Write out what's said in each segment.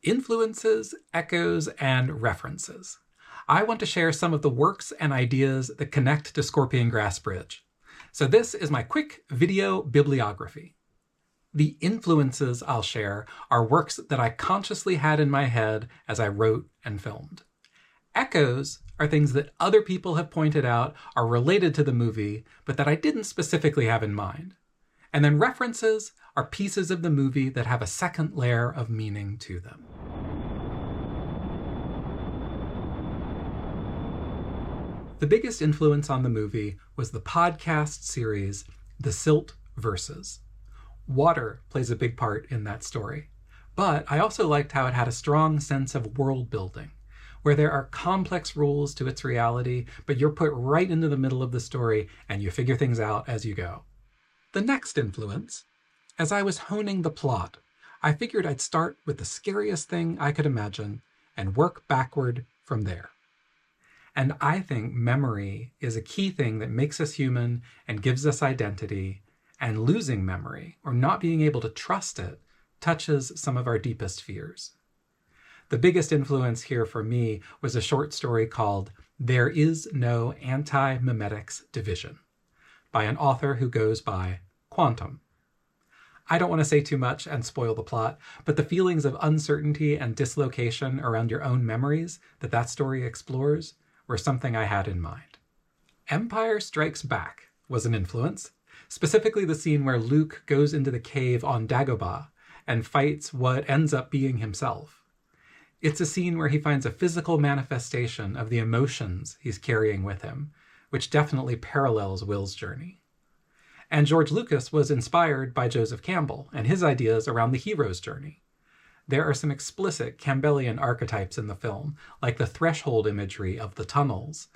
Influences, echoes, and references. I want to share some of the works and ideas that connect to Scorpion Grass Bridge. So this is my quick video bibliography. The influences I'll share are works that I consciously had in my head as I wrote and filmed. Echoes are things that other people have pointed out are related to the movie, but that I didn't specifically have in mind. And then references are pieces of the movie that have a second layer of meaning to them. The biggest influence on the movie was the podcast series, The Silt Verses. Water plays a big part in that story, but I also liked how it had a strong sense of world building, where there are complex rules to its reality, but you're put right into the middle of the story and you figure things out as you go. The next influence, as I was honing the plot, I figured I'd start with the scariest thing I could imagine and work backward from there. And I think memory is a key thing that makes us human and gives us identity, and losing memory, or not being able to trust it, touches some of our deepest fears. The biggest influence here for me was a short story called There Is No Anti-Memetics Division by an author who goes by Quantum. I don't want to say too much and spoil the plot, but the feelings of uncertainty and dislocation around your own memories that story explores were something I had in mind. Empire Strikes Back was an influence, specifically the scene where Luke goes into the cave on Dagobah and fights what ends up being himself. It's a scene where he finds a physical manifestation of the emotions he's carrying with him, which definitely parallels Will's journey. And George Lucas was inspired by Joseph Campbell and his ideas around the hero's journey. There are some explicit Campbellian archetypes in the film, like the threshold imagery of the tunnels,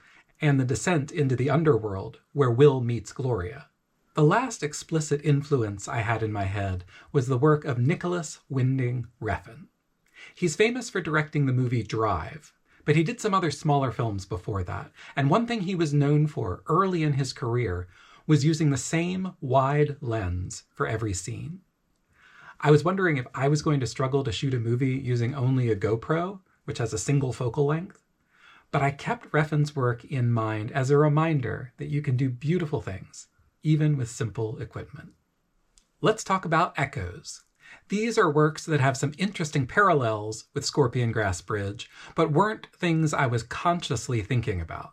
and the descent into the underworld where Will meets Gloria. The last explicit influence I had in my head was the work of Nicholas Winding Refn. He's famous for directing the movie Drive, but he did some other smaller films before that, and one thing he was known for early in his career was using the same wide lens for every scene. I was wondering if I was going to struggle to shoot a movie using only a GoPro, which has a single focal length, but I kept Refn's work in mind as a reminder that you can do beautiful things, even with simple equipment. Let's talk about echoes. These are works that have some interesting parallels with Scorpion Grass Bridge, but weren't things I was consciously thinking about.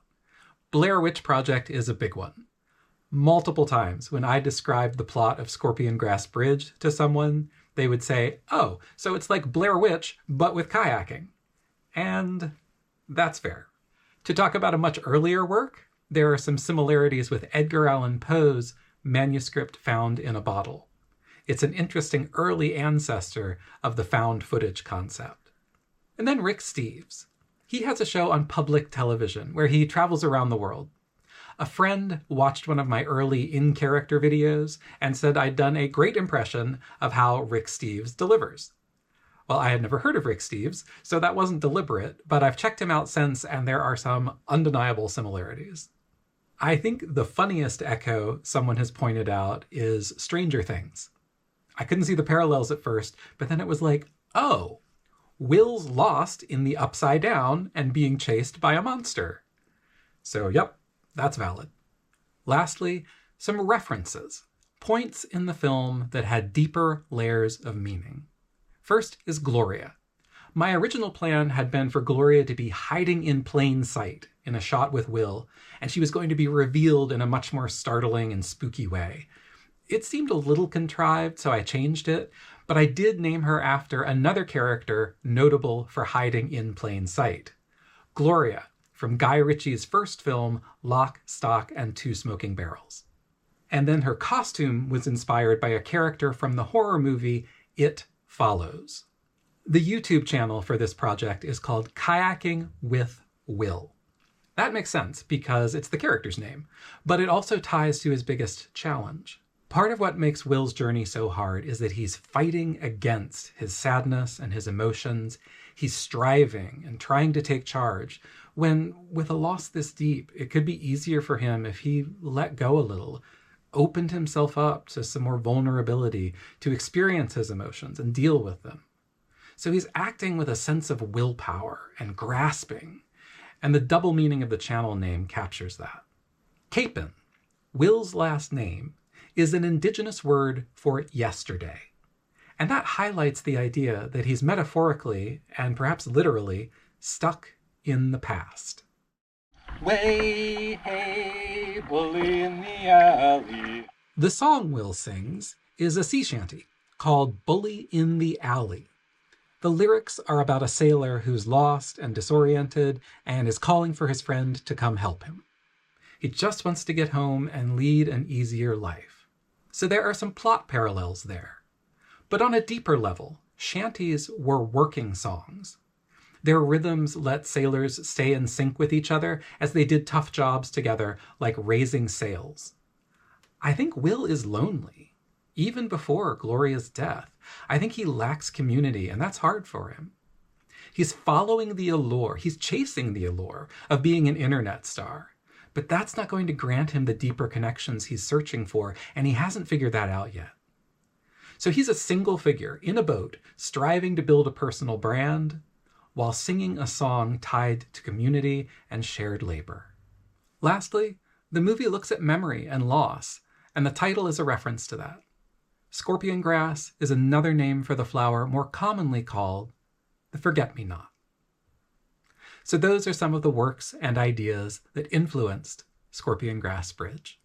Blair Witch Project is a big one. Multiple times when I described the plot of Scorpion Grass Bridge to someone, they would say, "Oh, so it's like Blair Witch, but with kayaking." And that's fair. To talk about a much earlier work, there are some similarities with Edgar Allan Poe's manuscript Found in a Bottle. It's an interesting early ancestor of the found footage concept. And then Rick Steves. He has a show on public television where he travels around the world. A friend watched one of my early in-character videos and said I'd done a great impression of how Rick Steves delivers. Well, I had never heard of Rick Steves, so that wasn't deliberate, but I've checked him out since and there are some undeniable similarities. I think the funniest echo someone has pointed out is Stranger Things. I couldn't see the parallels at first, but then it was like, oh, Will's lost in the Upside Down and being chased by a monster. So yep, that's valid. Lastly, some references, points in the film that had deeper layers of meaning. First is Gloria. My original plan had been for Gloria to be hiding in plain sight in a shot with Will, and she was going to be revealed in a much more startling and spooky way. It seemed a little contrived, so I changed it, but I did name her after another character notable for hiding in plain sight. Gloria, from Guy Ritchie's first film, Lock, Stock, and Two Smoking Barrels. And then her costume was inspired by a character from the horror movie It Follows. The YouTube channel for this project is called Kayaking with Will. That makes sense because it's the character's name, but it also ties to his biggest challenge. Part of what makes Will's journey so hard is that he's fighting against his sadness and his emotions. He's striving and trying to take charge, when with a loss this deep, it could be easier for him if he let go a little, opened himself up to some more vulnerability to experience his emotions and deal with them. So he's acting with a sense of willpower and grasping, and the double meaning of the channel name captures that. Capon, Will's last name, is an indigenous word for yesterday. And that highlights the idea that he's metaphorically, and perhaps literally, stuck in the past. Way, hey, bully in the alley. The song Will sings is a sea shanty called Bully in the Alley. The lyrics are about a sailor who's lost and disoriented and is calling for his friend to come help him. He just wants to get home and lead an easier life. So there are some plot parallels there. But on a deeper level, shanties were working songs. Their rhythms let sailors stay in sync with each other as they did tough jobs together, like raising sails. I think Will is lonely, even before Gloria's death. I think he lacks community, and that's hard for him. He's following the allure, he's chasing the allure of being an internet star. But that's not going to grant him the deeper connections he's searching for, and he hasn't figured that out yet. So he's a single figure in a boat, striving to build a personal brand, while singing a song tied to community and shared labor. Lastly, the movie looks at memory and loss, and the title is a reference to that. Scorpion grass is another name for the flower more commonly called the forget-me-not. So those are some of the works and ideas that influenced Scorpion Grass Bridge.